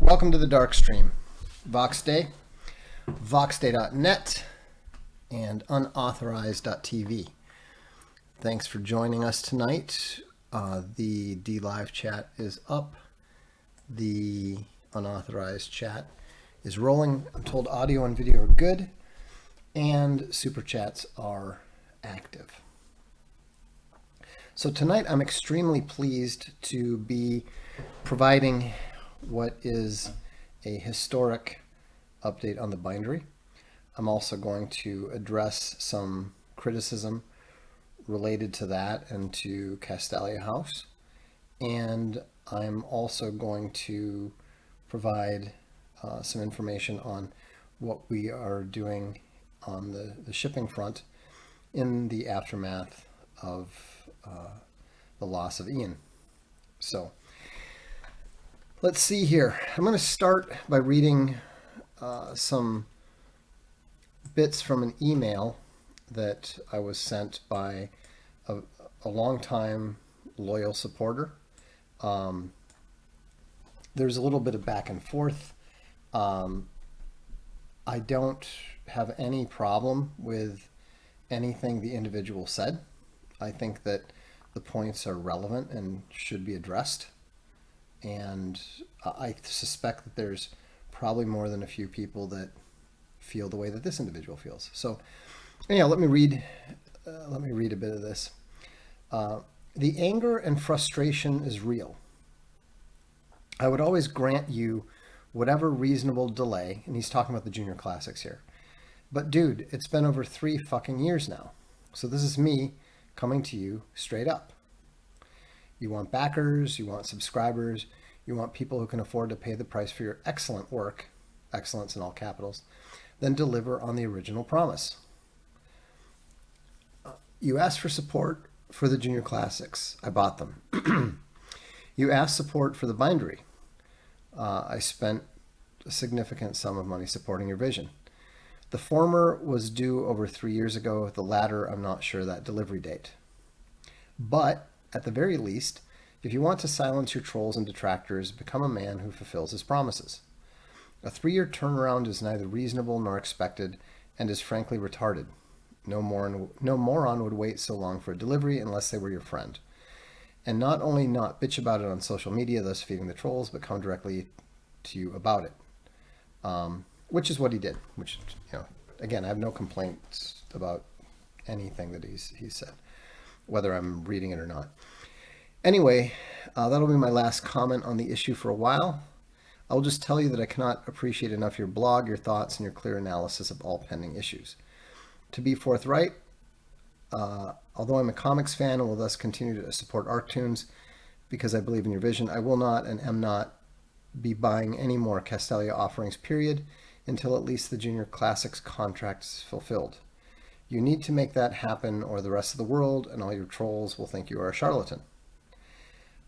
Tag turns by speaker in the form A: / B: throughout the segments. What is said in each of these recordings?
A: Welcome to the Darkstream. Voxday, voxday.net, and unauthorized.tv. Thanks for joining us tonight. The DLive chat is up. The unauthorized chat is rolling. I'm told audio and video are good, and super chats are active. So tonight I'm extremely pleased to be providing what is a historic update on the Bindery. I'm also going to address some criticism related to that and to Castalia House. And I'm also going to provide some information on what we are doing on the shipping front in the aftermath of the loss of Ian. So let's see here. I'm going to start by reading some bits from an email that I was sent by a longtime loyal supporter. There's a little bit of back and forth. I don't have any problem with anything the individual said. I think that the points are relevant and should be addressed. And I suspect that there's probably more than a few people that feel the way that this individual feels. So anyhow, let me read a bit of this. The anger and frustration is real. I would always grant you whatever reasonable delay, and he's talking about the Junior Classics here. But dude, it's been over 3 fucking years now. So this is me coming to you straight up. You want backers, you want subscribers, you want people who can afford to pay the price for your excellent work, excellence in all capitals, then deliver on the original promise. You asked for support for the Junior Classics. I bought them. You asked support for the Bindery. I spent a significant sum of money supporting your vision. The former was due over 3 years ago. The latter, I'm not sure that delivery date. But at the very least, if you want to silence your trolls and detractors, become a man who fulfills his promises. A 3-year turnaround is neither reasonable nor expected and is frankly retarded. No moron would wait so long for a delivery unless they were your friend. And not only not bitch about it on social media, thus feeding the trolls, but come directly to you about it. Which is what he did. Which, again, I have no complaints about anything that he's said, whether I'm reading it or not. Anyway, that'll be my last comment on the issue for a while. I will just tell you that I cannot appreciate enough your blog, your thoughts, and your clear analysis of all pending issues. To be forthright, although I'm a comics fan and will thus continue to support Arctoons because I believe in your vision, I will not and am not be buying any more Castalia offerings, period, until at least the Junior Classics contract is fulfilled. You need to make that happen, or the rest of the world and all your trolls will think you are a charlatan.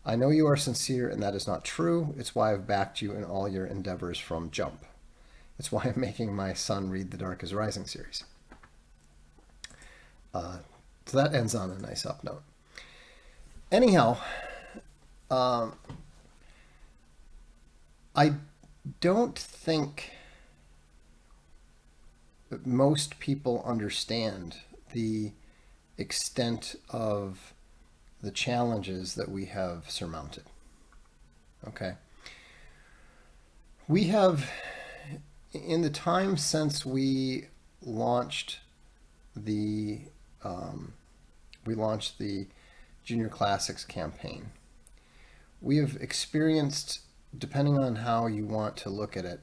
A: I know you are sincere, and that is not true. It's why I've backed you in all your endeavors from jump. It's why I'm making my son read the Dark is Rising series. So that ends on a nice up note. Anyhow, I don't think that most people understand the extent of the challenges that we have surmounted. Okay. We have, in the time since we launched the Junior Classics campaign, we have experienced, depending on how you want to look at it,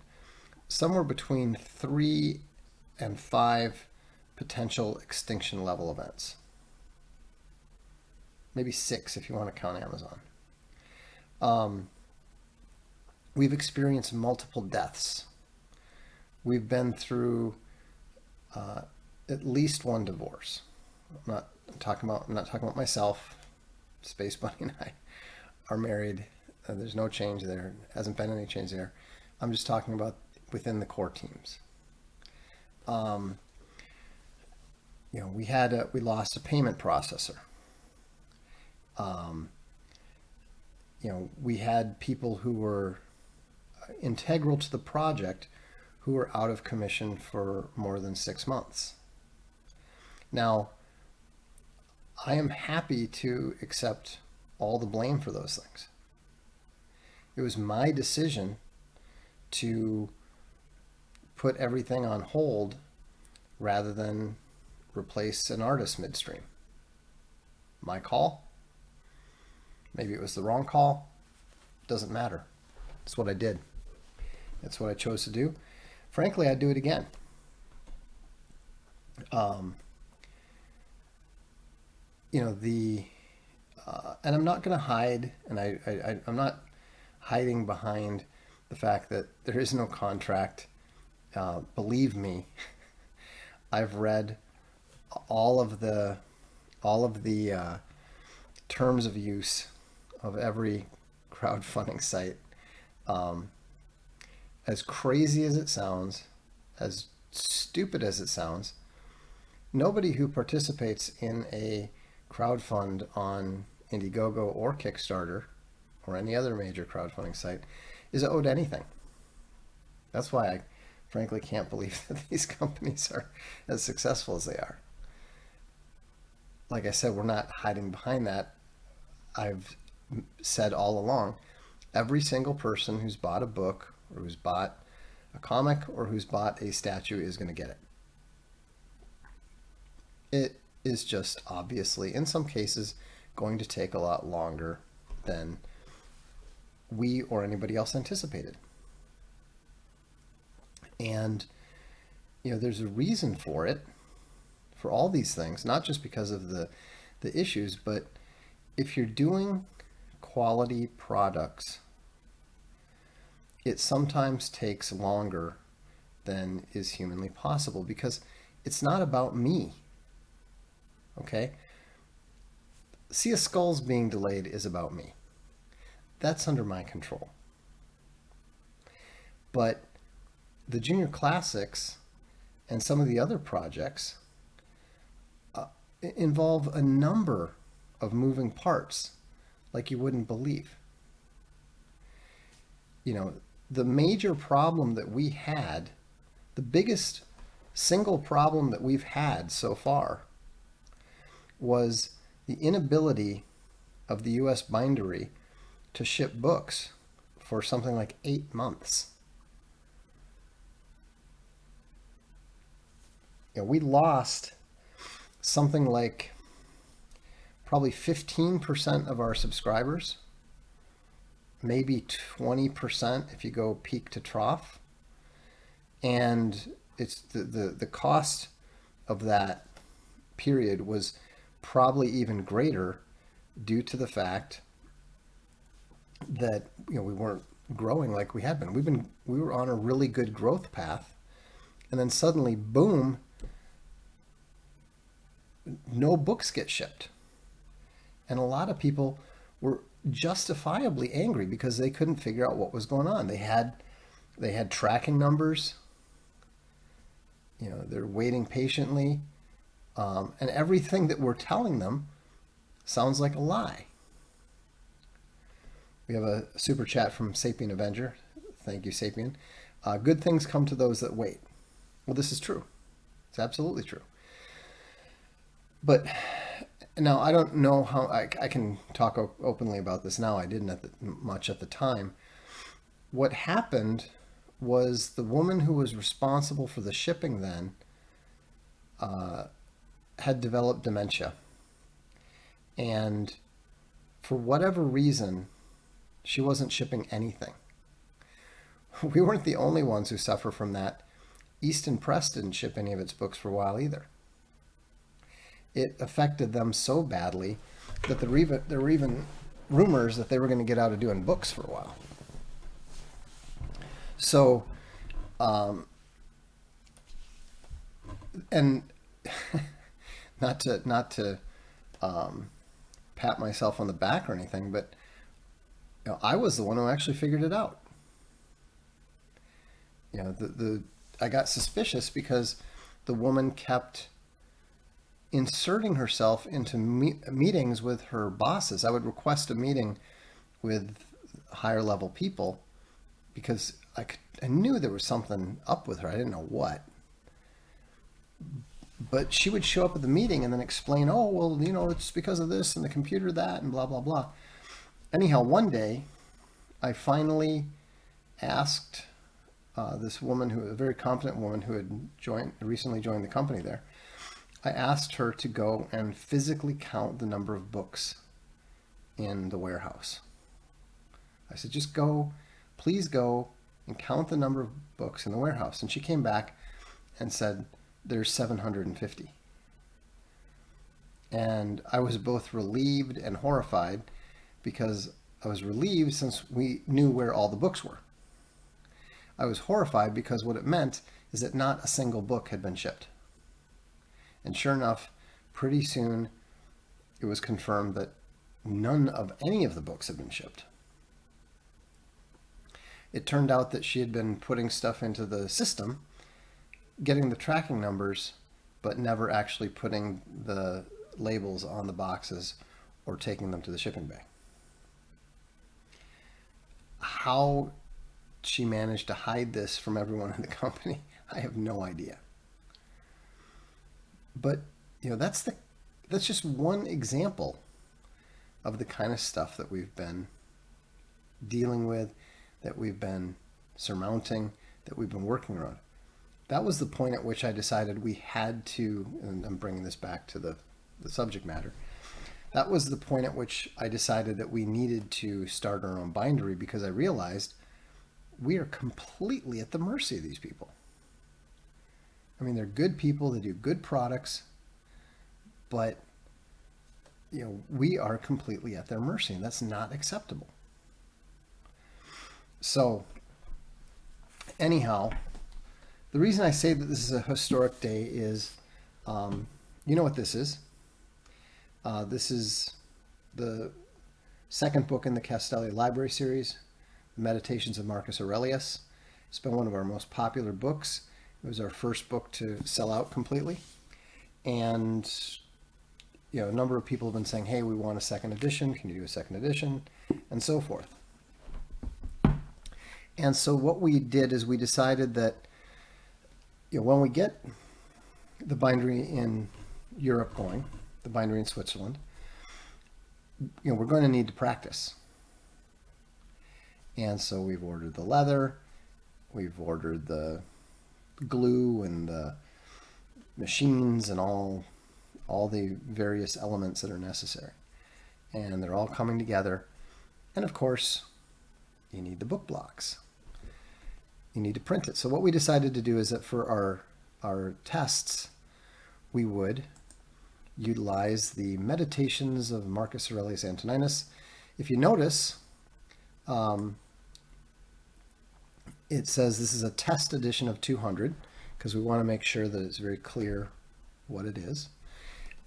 A: somewhere between 3 and 5 potential extinction level events. Maybe 6 if you want to count Amazon. We've experienced multiple deaths. We've been through at least 1 divorce. I'm not talking about myself. Space Bunny and I are married. There's no change there. Hasn't been any change there. I'm just talking about within the core teams. We lost a payment processor. We had people who were integral to the project who were out of commission for more than 6 months. Now, I am happy to accept all the blame for those things. It was my decision to put everything on hold rather than replace an artist midstream. My call. Maybe it was the wrong call. Doesn't matter. It's what I did. It's what I chose to do. Frankly, I'd do it again. And I'm not going to hide, and I'm not hiding behind the fact that there is no contract. Believe me, I've read all of the terms of use of every crowdfunding site. As crazy as it sounds, as stupid as it sounds, nobody who participates in a crowdfund on Indiegogo or Kickstarter or any other major crowdfunding site is owed anything. That's why I frankly can't believe that these companies are as successful as they are. Like I said, we're not hiding behind that. I've said all along, every single person who's bought a book or who's bought a comic or who's bought a statue is going to get it. It is just obviously, in some cases, going to take a lot longer than we or anybody else anticipated. And, there's a reason for it, for all these things, not just because of the issues, but if you're doing quality products, it sometimes takes longer than is humanly possible because it's not about me. Okay? Sea of Skulls being delayed is about me. That's under my control. But the Junior Classics and some of the other projects involve a number of moving parts like you wouldn't believe. The major problem that we had, the biggest single problem that we've had so far, was the inability of the U.S. Bindery to ship books for something like 8 months. We lost something like probably 15% of our subscribers, maybe 20% if you go peak to trough. And it's the cost of that period was probably even greater due to the fact that we weren't growing like we had been. We were on a really good growth path, and then suddenly, boom, no books get shipped. And a lot of people were justifiably angry because they couldn't figure out what was going on. They had tracking numbers. They're waiting patiently, and everything that we're telling them sounds like a lie. We have a super chat from Sapien Avenger. Thank you, Sapien. Good things come to those that wait. Well, this is true. It's absolutely true. But now I don't know how I can talk openly about this now. I didn't much at the time. What happened was the woman who was responsible for the shipping then had developed dementia. And for whatever reason, she wasn't shipping anything. We weren't the only ones who suffer from that. Easton Press didn't ship any of its books for a while either. It affected them so badly that there were even rumors that they were going to get out of doing books for a while. So, and not to pat myself on the back or anything, but I was the one who actually figured it out. I got suspicious because the woman kept inserting herself into meetings with her bosses. I would request a meeting with higher level people because I knew there was something up with her. I didn't know what. But she would show up at the meeting and then explain, oh, well, it's because of this and the computer that and blah, blah, blah. Anyhow, one day I finally asked this woman, a very competent woman who had recently joined the company there, I asked her to go and physically count the number of books in the warehouse. I said, please go and count the number of books in the warehouse. And she came back and said, there's 750. And I was both relieved and horrified, because I was relieved since we knew where all the books were. I was horrified because what it meant is that not a single book had been shipped. And sure enough, pretty soon it was confirmed that none of any of the books had been shipped. It turned out that she had been putting stuff into the system, getting the tracking numbers, but never actually putting the labels on the boxes or taking them to the shipping bay. How she managed to hide this from everyone in the company, I have no idea. But that's just one example of the kind of stuff that we've been dealing with, that we've been surmounting, that we've been working on. That was the point at which I decided we had to, and I'm bringing this back to the subject matter. That was the point at which I decided that we needed to start our own bindery, because I realized we are completely at the mercy of these people. I mean, they're good people, they do good products, but we are completely at their mercy, and that's not acceptable. So anyhow, the reason I say that this is a historic day is, you know what this is? This is the second book in the Castelli Library series, Meditations of Marcus Aurelius. It's been one of our most popular books. It was our first book to sell out completely. And a number of people have been saying, hey, we want a second edition. Can you do a second edition? And so forth. And so what we did is we decided that when we get the bindery in Europe going, the bindery in Switzerland, we're going to need to practice. And so we've ordered the leather, we've ordered the glue and the machines and all the various elements that are necessary. And they're all coming together. And of course, you need the book blocks. You need to print it. So what we decided to do is that for our tests, we would utilize the Meditations of Marcus Aurelius Antoninus. If you notice, it says this is a test edition of 200, because we want to make sure that it's very clear what it is.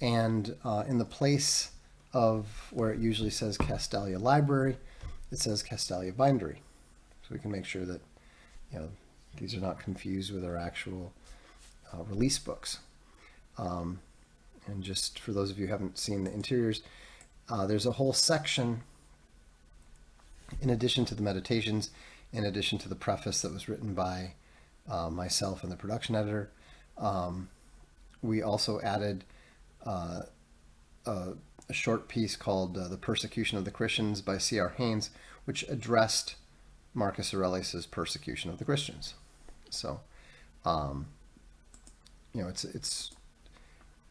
A: And in the place of where it usually says Castelli Library, it says Castelli Bindery. So we can make sure that these are not confused with our actual release books. And just for those of you who haven't seen the interiors, there's a whole section, in addition to the meditations, in addition to the preface that was written by myself and the production editor. We also added a short piece called The Persecution of the Christians by C.R. Haynes, which addressed Marcus Aurelius's persecution of the Christians. So,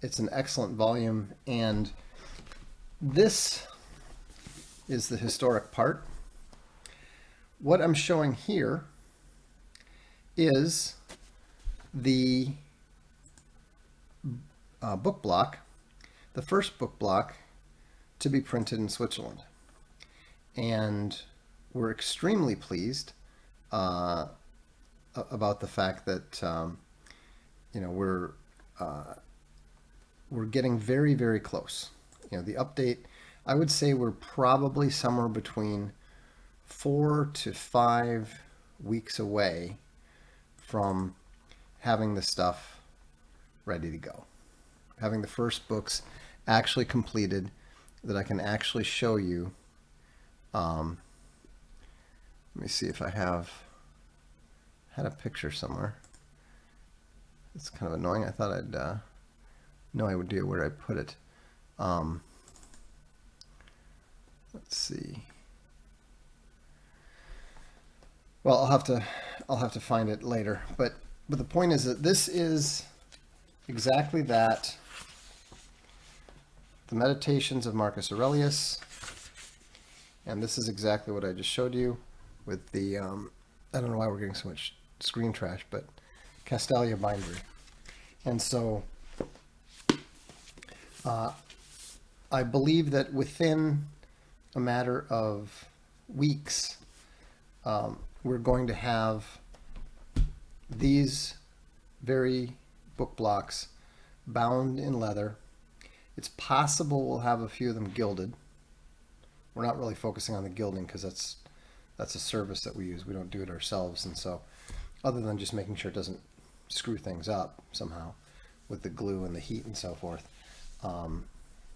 A: it's an excellent volume, and this is the historic part. What I'm showing here is the book block, the first book block to be printed in Switzerland. And we're extremely pleased about the fact that we're getting very, very close. The update, I would say we're probably somewhere between 4 to 5 weeks away from having the stuff ready to go, having the first books actually completed that I can actually show you. Let me see if I have had a picture somewhere. It's kind of annoying. I thought I'd no idea where I put it. Let's see. Well, I'll have to find it later. But the point is that this is exactly that. The Meditations of Marcus Aurelius, and this is exactly what I just showed you with the I don't know why we're getting so much screen trash, but Castalia Bindery. And so I believe that within a matter of weeks, we're going to have these very book blocks bound in leather. It's possible we'll have a few of them gilded. We're not really focusing on the gilding because that's a service that we use. We don't do it ourselves. And so other than just making sure it doesn't screw things up somehow with the glue and the heat and so forth,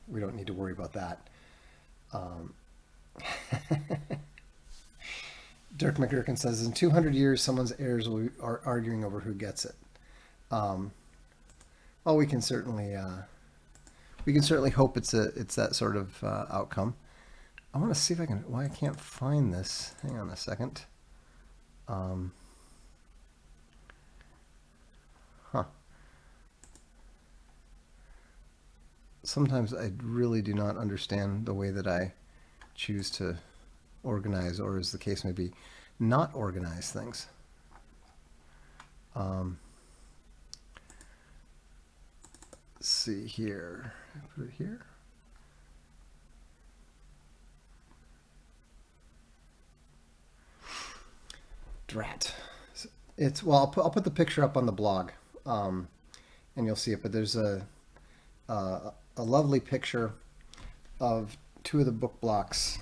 A: we don't need to worry about that. Dirk McGurkin says, in 200 years, someone's heirs will be arguing over who gets it. Well, we can certainly hope it's that sort of outcome. I want to see if I can. Why I can't find this? Hang on a second. Sometimes I really do not understand the way that I choose to organize, or as the case may be, not organize things. Let's see here. Put it here. Drat. It's well. I'll put the picture up on the blog, and you'll see it. But there's a lovely picture of two of the book blocks,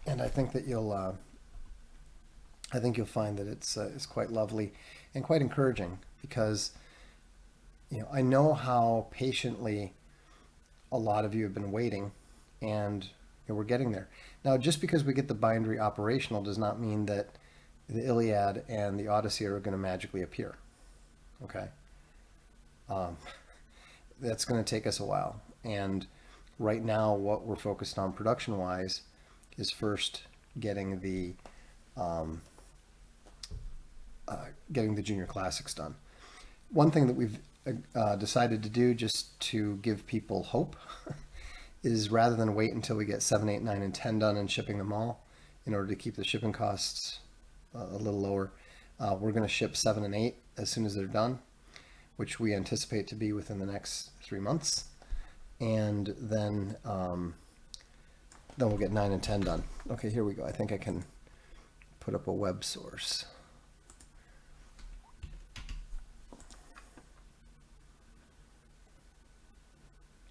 A: and I think that you'll find that it's quite lovely and quite encouraging, because I know how patiently a lot of you have been waiting, and we're getting there. Now, just because we get the bindery operational does not mean that the Iliad and the Odyssey are going to magically appear. Okay. That's going to take us a while. And right now, what we're focused on production-wise is first getting the junior classics done. One thing that we've decided to do, just to give people hope, is rather than wait until we get 7, 8, 9, and 10 done and shipping them all, in order to keep the shipping costs a little lower, we're going to ship 7 and 8 as soon as they're done, which we anticipate to be within the next 3 months, and then we'll get 9 and 10 done. Okay, here we go. I think I can put up a web source.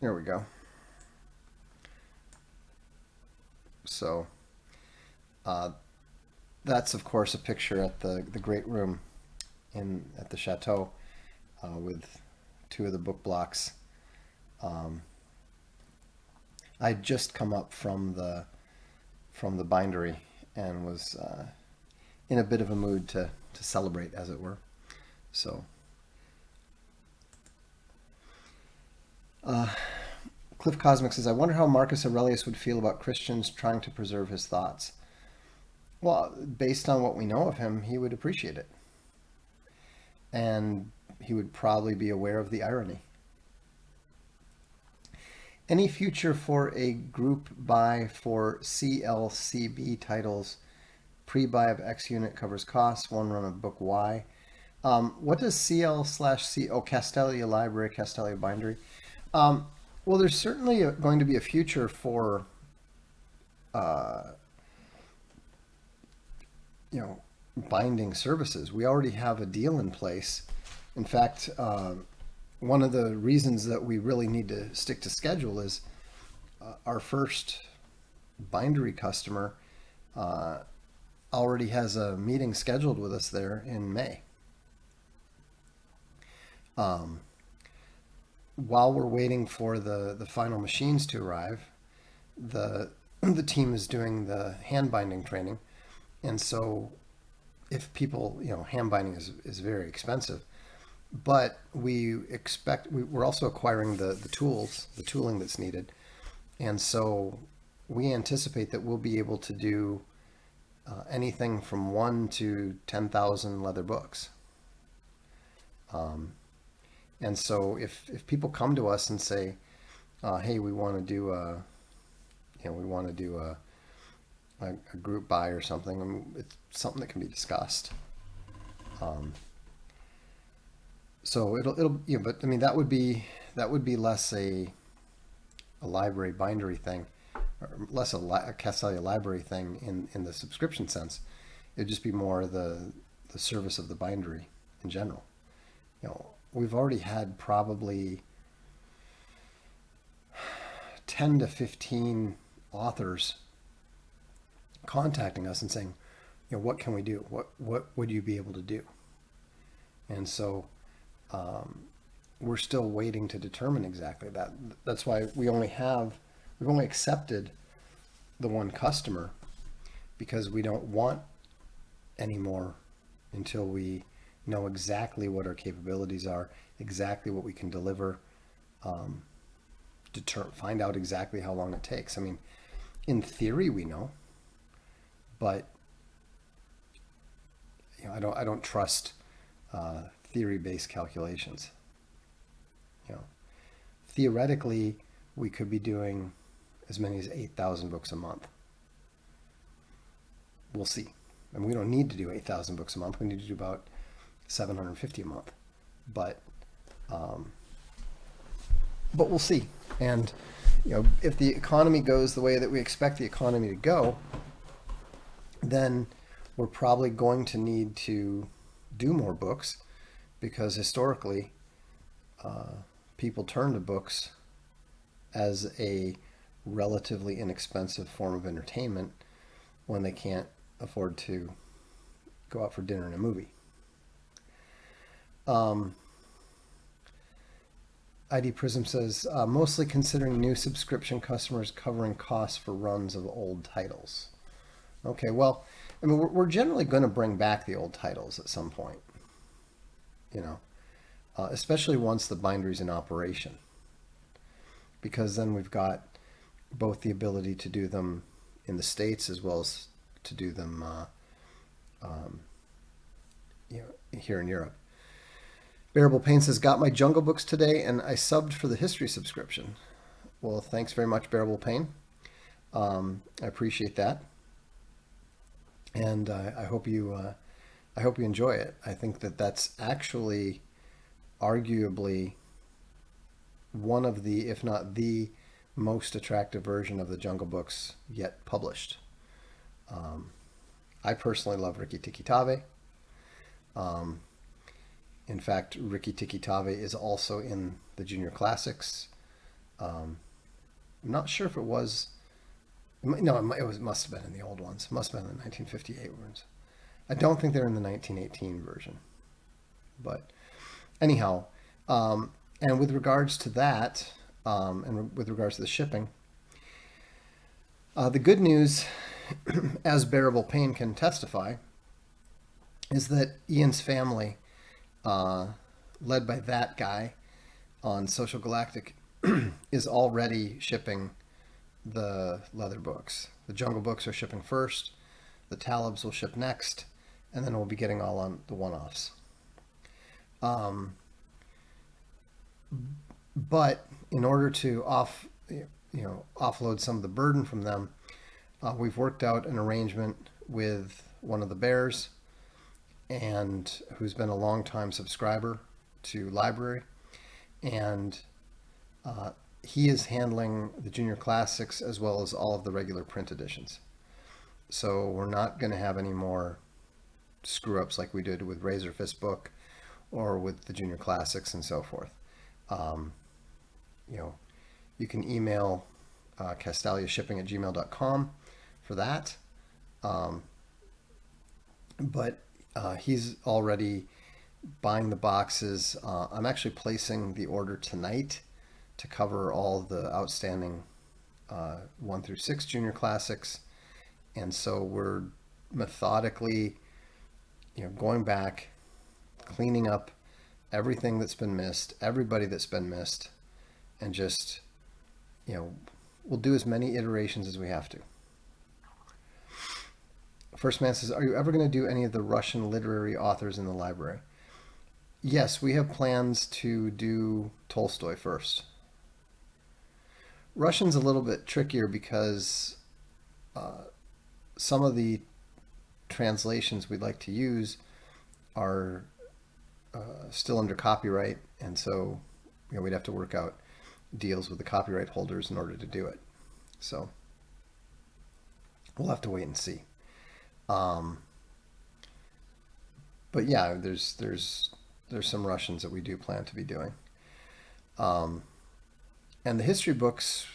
A: Here we go. So that's of course a picture at the great room at the chateau with two of the book blocks. I'd just come up from the bindery and was in a bit of a mood to celebrate, as it were. So Cliff Cosmic says, I wonder how Marcus Aurelius would feel about Christians trying to preserve his thoughts. Well, based on what we know of him, he would appreciate it. And he would probably be aware of the irony. Any future for a group buy for CLCB titles? Pre-buy of X unit covers costs, one run of book Y. What does CL/C? Oh, Castalia Library, Castalia Bindery. Well, there's certainly going to be a future for, binding services. We already have a deal in place. In fact, one of the reasons that we really need to stick to schedule is our first bindery customer already has a meeting scheduled with us there in May. While we're waiting for the final machines to arrive, the team is doing the hand binding training, and so if people, hand binding is very expensive, but we're also acquiring the tooling that's needed. And so we anticipate that we'll be able to do anything from 1 to 10,000 leather books. And so if people come to us and say, hey, we want to do a group buy or something, I mean, it's something that can be discussed. So but I mean, that would be less a library bindery thing, or less a Castalia library thing in the subscription sense. It'd just be more the service of the bindery in general. We've already had probably 10 to 15 authors contacting us and saying, what can we do? What would you be able to do? And so we're still waiting to determine exactly that. That's why we've only accepted the one customer, because we don't want any more until we know exactly what our capabilities are, exactly what we can deliver, find out exactly how long it takes. I mean, in theory we know, but I don't trust theory-based calculations. Theoretically, we could be doing as many as 8,000 books a month. We'll see. And we don't need to do 8,000 books a month. We need to do about 750 a month. But we'll see. And if the economy goes the way that we expect the economy to go, then we're probably going to need to do more books, because historically people turn to books as a relatively inexpensive form of entertainment when they can't afford to go out for dinner and a movie. ID Prism says, mostly considering new subscription customers covering costs for runs of old titles. Okay, well, I mean, we're generally going to bring back the old titles at some point, especially once the bindery's in operation, because then we've got both the ability to do them in the States as well as to do them here in Europe. Bearable Pain says, got my Jungle Books today and I subbed for the history subscription. Well, thanks very much, Bearable Pain. I appreciate that. And I hope you enjoy it. I think that's actually arguably one of the, if not the most attractive version of the Jungle Books yet published. I personally love Rikki Tikki Tavi. In fact, Rikki Tikki Tavi is also in the Junior Classics. I'm not sure if it was. No, it must have been in the old ones. It must have been in the 1958 ones. I don't think they're in the 1918 version. But anyhow, and with regards to that, and with regards to the shipping, the good news, as Bearable Pain can testify, is that Ian's family, led by that guy on Social Galactic, is already shipping the leather books. The Jungle Books are shipping first, the Talibs will ship next, and then we'll be getting all on the one-offs. But in order to offload some of the burden from them, we've worked out an arrangement with one of the bears, and who's been a long-time subscriber to Library, and he is handling the Junior Classics as well as all of the regular print editions. So we're not going to have any more screw-ups like we did with Razor Fist Book or with the Junior Classics and so forth. You can email castaliashipping@gmail.com for that. But he's already buying the boxes. I'm actually placing the order tonight to cover all the outstanding 1 through 6 Junior Classics. And so we're methodically going back, cleaning up everything that's been missed, everybody that's been missed, and just, we'll do as many iterations as we have to. First Man says, are you ever going to do any of the Russian literary authors in the library? Yes, we have plans to do Tolstoy first. Russian's a little bit trickier because some of the translations we'd like to use are still under copyright, and so we'd have to work out deals with the copyright holders in order to do it. So we'll have to wait and see. But yeah, there's some Russians that we do plan to be doing. And the history books,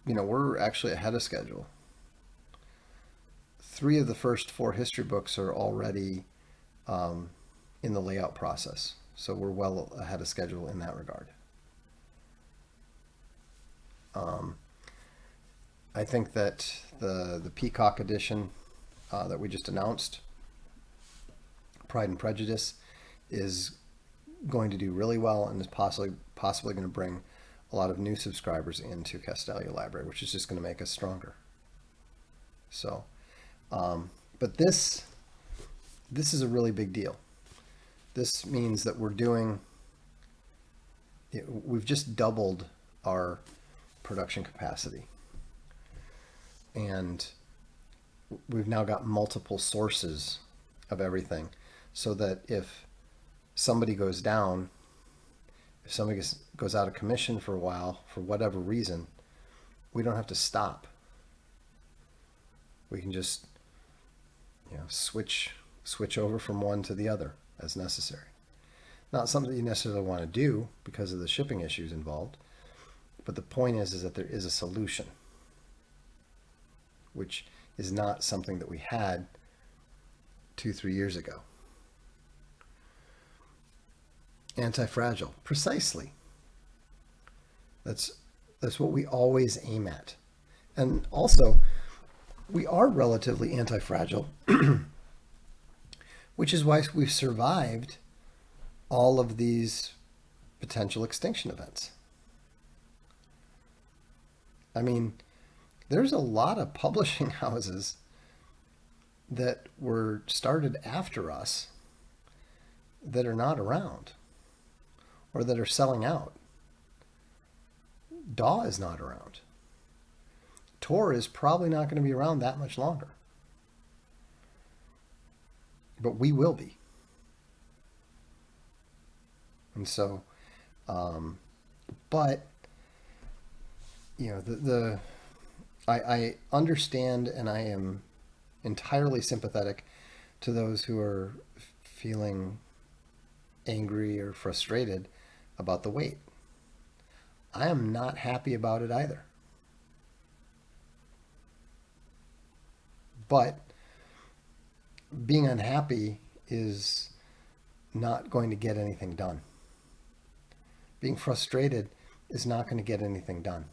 A: we're actually ahead of schedule. 3 of the first 4 history books are already in the layout process. So we're well ahead of schedule in that regard. I think that the Peacock edition that we just announced, Pride and Prejudice, is going to do really well and is possibly going to bring a lot of new subscribers into Castalia Library, which is just going to make us stronger. So, but this is a really big deal. This means that we've just doubled our production capacity. And we've now got multiple sources of everything, so that if somebody goes down, if somebody goes out of commission for a while, for whatever reason, we don't have to stop. We can just switch over from one to the other as necessary. Not something that you necessarily want to do because of the shipping issues involved, but the point is that there is a solution, which is not something that we had 2-3 years ago. Anti-fragile, precisely. That's what we always aim at. And also, we are relatively anti-fragile, which is why we've survived all of these potential extinction events. I mean, there's a lot of publishing houses that were started after us that are not around or that are selling out. DAW is not around. Tor is probably not going to be around that much longer. But we will be. And so, but, I understand, and I am entirely sympathetic to those who are feeling angry or frustrated about the wait. I am not happy about it either. But being unhappy is not going to get anything done. Being frustrated is not going to get anything done.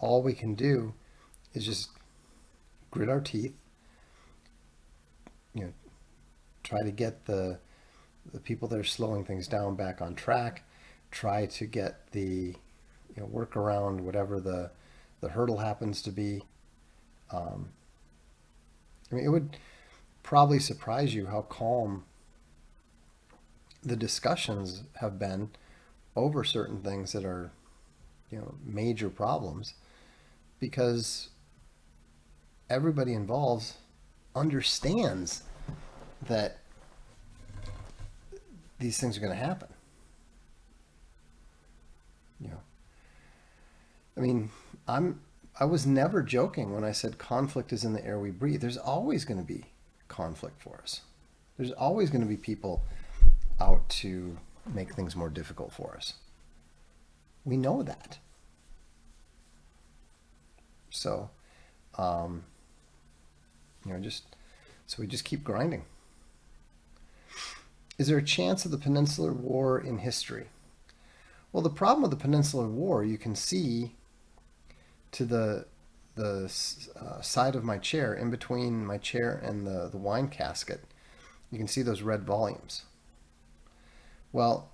A: All we can do is just grit our teeth, try to get the people that are slowing things down back on track, try to get the work around whatever the hurdle happens to be. It would probably surprise you how calm the discussions have been over certain things that are major problems, because everybody involved understands that these things are going to happen. I was never joking when I said conflict is in the air we breathe. There's always going to be conflict for us. There's always going to be people out to make things more difficult for us. We know that. So, so we just keep grinding. Is there a chance of the Peninsular War in history? Well, the problem with the Peninsular War, you can see to the side of my chair, in between my chair and the wine casket, you can see those red volumes. Well,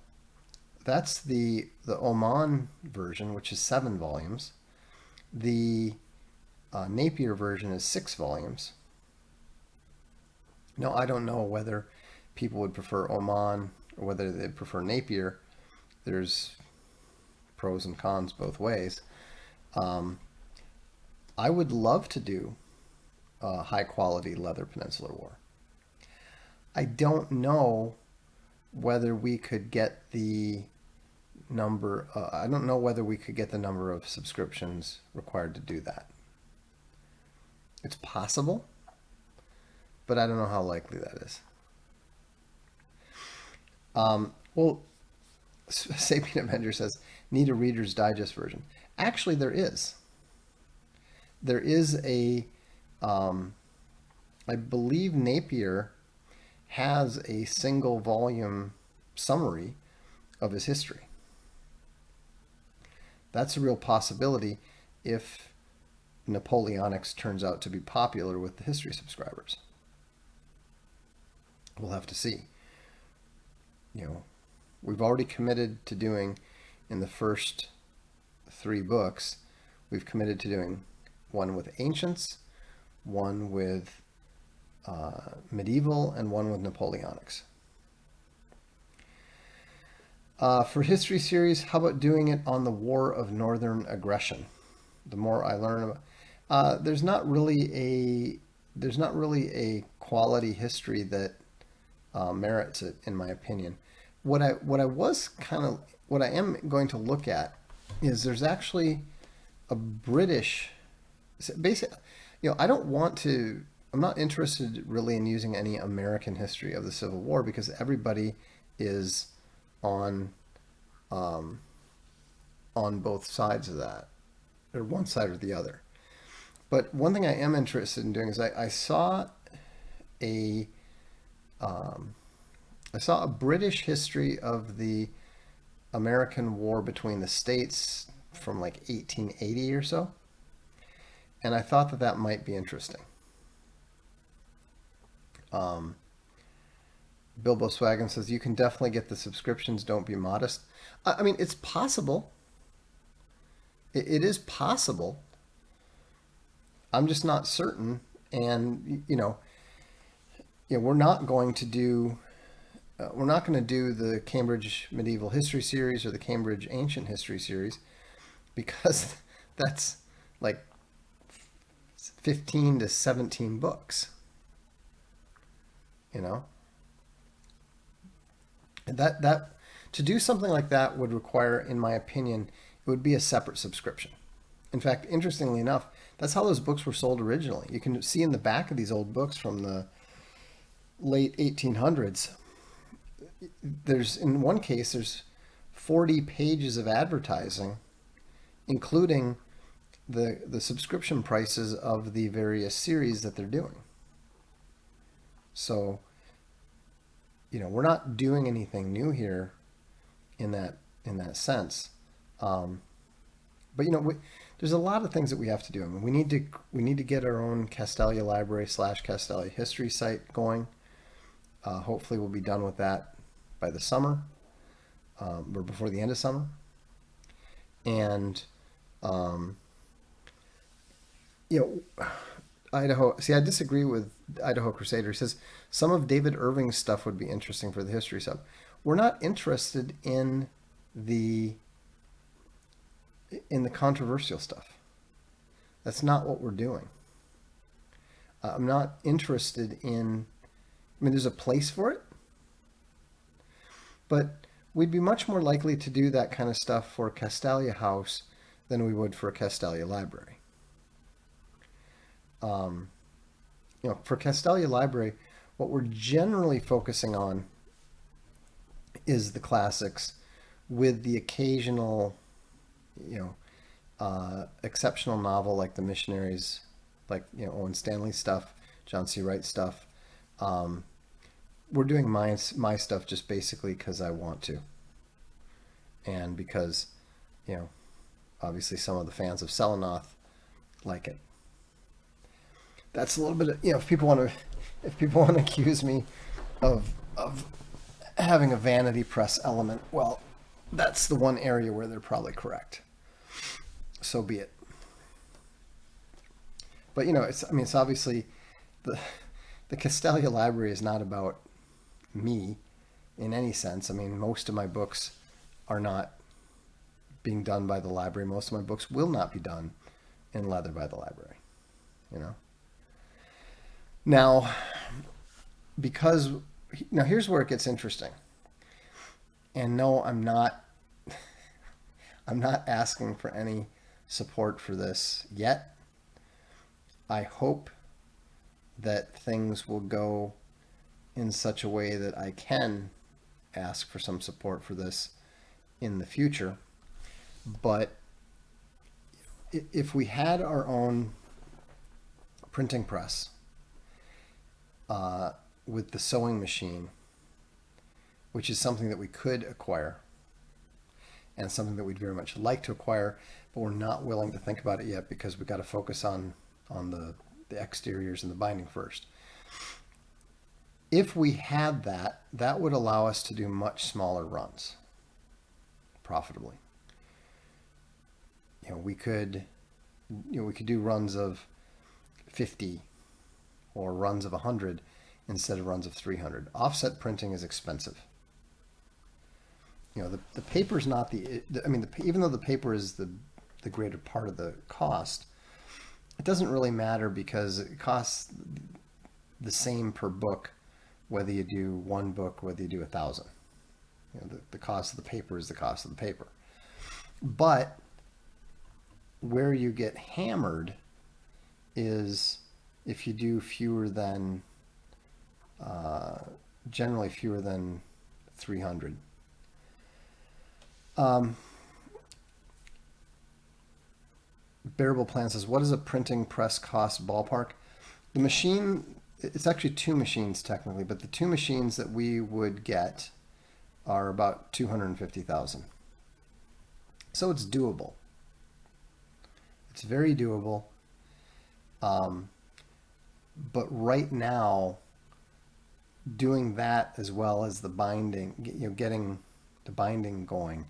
A: that's the Oman version, which is 7 volumes. The Napier version is 6 volumes. Now, I don't know whether people would prefer Oman or whether they'd prefer Napier. There's pros and cons both ways. I would love to do high quality leather Peninsular War. I don't know whether we could get the number. I don't know whether we could get the number of subscriptions required to do that. It's possible, but I don't know how likely that is. Well, Sapient Avenger says, need a Reader's Digest version. Actually, there is. There is a, I believe Napier has a single volume summary of his history. That's a real possibility if Napoleonics turns out to be popular with the history subscribers. We'll have to see. We've already committed to doing, in the first 3 books, we've committed to doing one with ancients, one with medieval, and one with Napoleonics. For history series, how about doing it on the War of Northern Aggression? The more I learn about, there's not really a quality history that merits it, in my opinion. What I am going to look at is there's actually a British, basically, I'm not interested really in using any American history of the Civil War because everybody is on both sides of that, or one side or the other. But one thing I am interested in doing is I saw a British history of the American War between the states from like 1880 or so, and I thought that might be interesting. Bilbo Swaggin says, you can definitely get the subscriptions, don't be modest. I mean, it's possible. It is possible. I'm just not certain. And, we're not going to do the Cambridge Medieval History Series or the Cambridge Ancient History Series because that's like 15 to 17 books. That to do something like that would require, in my opinion, it would be a separate subscription. In fact, interestingly enough, that's how those books were sold originally. You can see in the back of these old books from the late 1800s, in one case, there's 40 pages of advertising, including the subscription prices of the various series that they're doing. So, we're not doing anything new here in that sense. But there's a lot of things that we have to do. I mean, we need to get our own Castalia Library / Castalia History site going. Hopefully, we'll be done with that by the summer, or before the end of summer. And Idaho. See, I disagree with Idaho Crusader. He says some of David Irving's stuff would be interesting for the history sub. We're not interested in the controversial stuff. That's not what we're doing. I'm not interested in. I mean, there's a place for it, but we'd be much more likely to do that kind of stuff for Castalia House than we would for a Castalia Library. For Castalia Library, what we're generally focusing on is the classics with the occasional, exceptional novel like the Missionaries, like, Owen Stanley stuff, John C. Wright stuff. We're doing my stuff just basically because I want to. And because, obviously some of the fans of Selenoth like it. that's a little bit of, if people want to accuse me of having a vanity press element, well, that's the one area where they're probably correct. So be it. But it's obviously the Castelia Library is not about me in any sense. I mean, most of my books are not being done by the library. Most of my books will not be done in leather by the library. Now, here's where it gets interesting. And no, I'm not asking for any support for this yet. I hope that things will go in such a way that I can ask for some support for this in the future. But if we had our own printing press with the sewing machine, which is something that we could acquire and something that we'd very much like to acquire, but we're not willing to think about it yet because we've got to focus on the exteriors and the binding first. If we had that, that would allow us to do much smaller runs profitably. We could do runs of 50 or runs of 100 instead of runs of 300. Offset printing is expensive. The paper is not even though the paper is the greater part of the cost, it doesn't really matter because it costs the same per book whether you do one book, whether you do 1,000. The cost of the paper is the cost of the paper. But where you get hammered is if you do generally fewer than 300. Bearable Plan says, what does a printing press cost ballpark? The machine, it's actually two machines technically, but the two machines that we would get are about $250,000. So it's doable. It's very doable. But right now, doing that as well as the binding, getting the binding going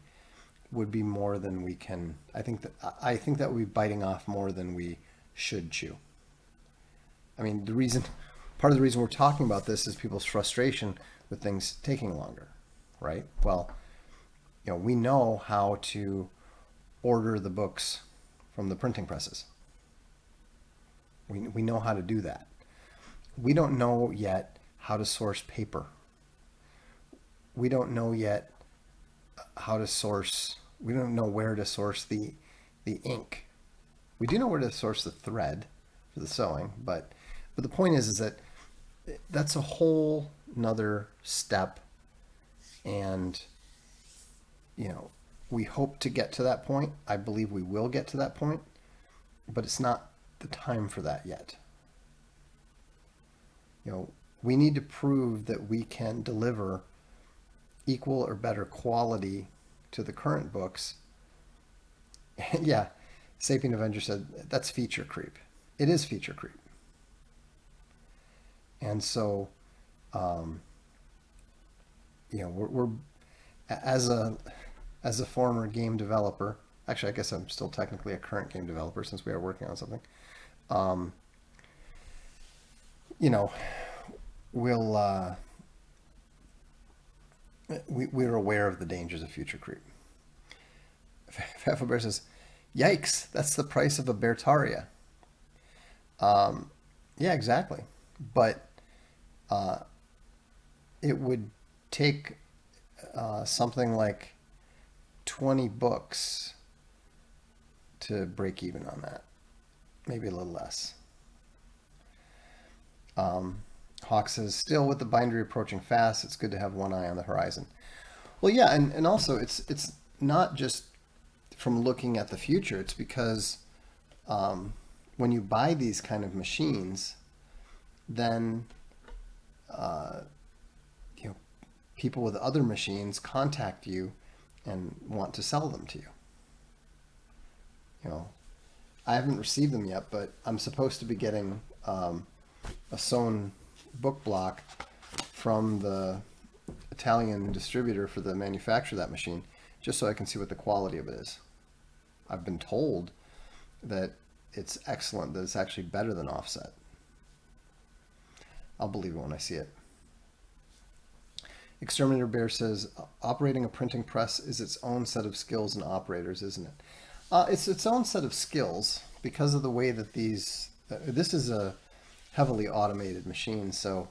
A: would be more than we can. I think that would be biting off more than we should chew. I mean, part of the reason we're talking about this is people's frustration with things taking longer, right? Well, we know how to order the books from the printing presses. We know how to do that. We don't know yet how to source paper. We don't know yet we don't know where to source the ink. We do know where to source the thread for the sewing, but the point is that that's a whole nother step, and we hope to get to that point. I believe we will get to that point, but it's not the time for that yet. We need to prove that we can deliver equal or better quality to the current books. Yeah, Sapien Avenger said that's feature creep. It is feature creep. And so, we're as a former game developer. Actually, I guess I'm still technically a current game developer since we are working on something. We're aware of the dangers of future creep. Pfefferbear says, yikes, that's the price of a Bertaria. Yeah, exactly. But it would take something like 20 books to break even on that. Maybe a little less. Hawk says, still with the bindery approaching fast, it's good to have one eye on the horizon. Well, yeah, and also it's not just from looking at the future. It's because when you buy these kind of machines, then people with other machines contact you and want to sell them to you. I haven't received them yet, but I'm supposed to be getting a sewn book block from the Italian distributor for the manufacture of that machine, just so I can see what the quality of it is. I've been told that it's excellent, that it's actually better than offset. I'll believe it when I see it. Exterminator Bear says, operating a printing press is its own set of skills and operators, isn't it? It's its own set of skills because of the way that this is a heavily automated machine, so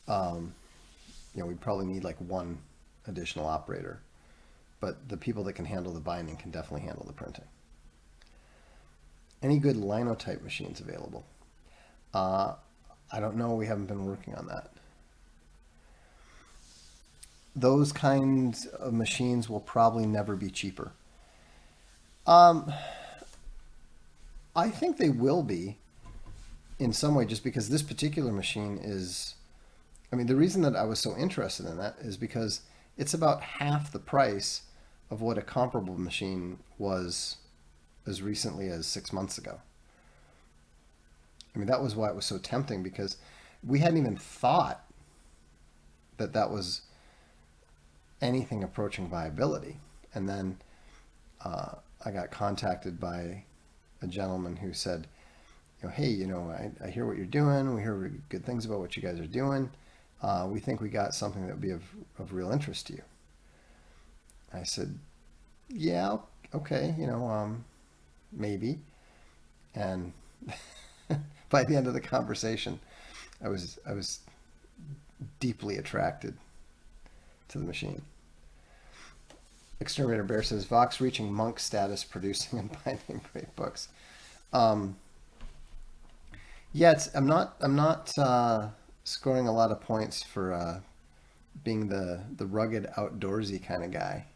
A: we probably need like one additional operator. But the people that can handle the binding can definitely handle the printing. Any good linotype machines available? I don't know. We haven't been working on that. Those kinds of machines will probably never be cheaper. I think they will be in some way, just because this particular machine is, the reason that I was so interested in that is because it's about half the price of what a comparable machine was as recently as 6 months ago. That was why it was so tempting, because we hadn't even thought that that was anything approaching viability. And then I got contacted by a gentleman who said, hey, I hear what you're doing. We hear good things about what you guys are doing. We think we got something that would be of real interest to you. I said, yeah, okay, maybe. And by the end of the conversation, I was deeply attracted to the machine. Exterminator Bear says, Vox reaching monk status, producing and binding great books. Yeah, I'm not scoring a lot of points for being the rugged outdoorsy kind of guy.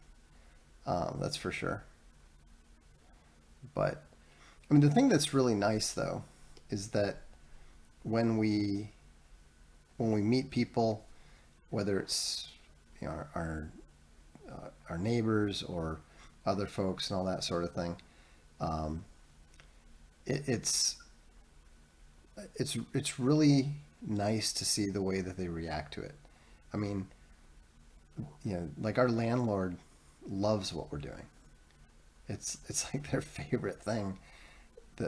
A: That's for sure. But the thing that's really nice though is that when we meet people, whether it's our neighbors or other folks and all that sort of thing, it's really nice to see the way that they react to it. Like our landlord loves what we're doing. It's like their favorite thing. They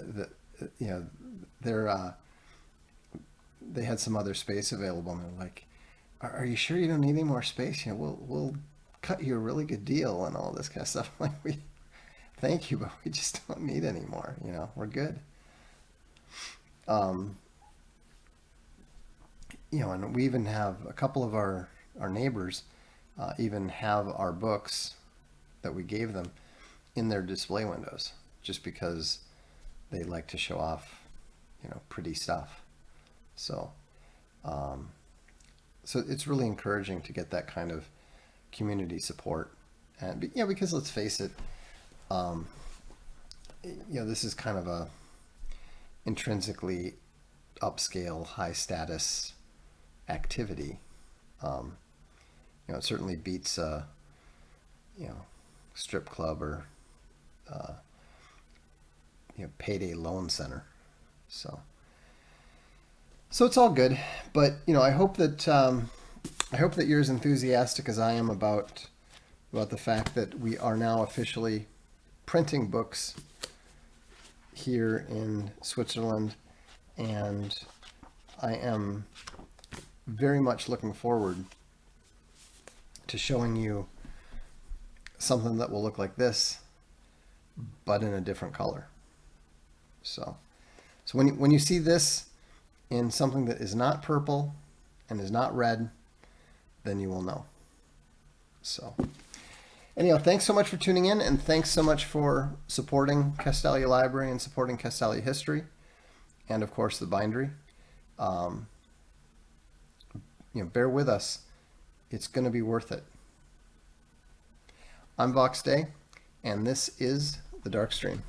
A: had some other space available, and they're like, "Are you sure you don't need any more space? We'll cut you a really good deal and all this kind of stuff." I'm like, thank you, but we just don't need any more. We're good. And we even have a couple of our neighbors even have our books that we gave them in their display windows, just because they like to show off, pretty stuff. So it's really encouraging to get that kind of community support. And because let's face it, this is kind of a intrinsically upscale, high status activity. It certainly beats strip club or payday loan center. So it's all good. But I hope that you're as enthusiastic as I am about the fact that we are now officially printing books here in Switzerland, and I am very much looking forward to showing you something that will look like this, but in a different color. So when you see this in something that is not purple and is not red, then you will know. So anyhow, thanks so much for tuning in, and thanks so much for supporting Castalia Library and supporting Castalia History, and of course the Bindery. Bear with us. It's going to be worth it. I'm Vox Day, and this is the Darkstream.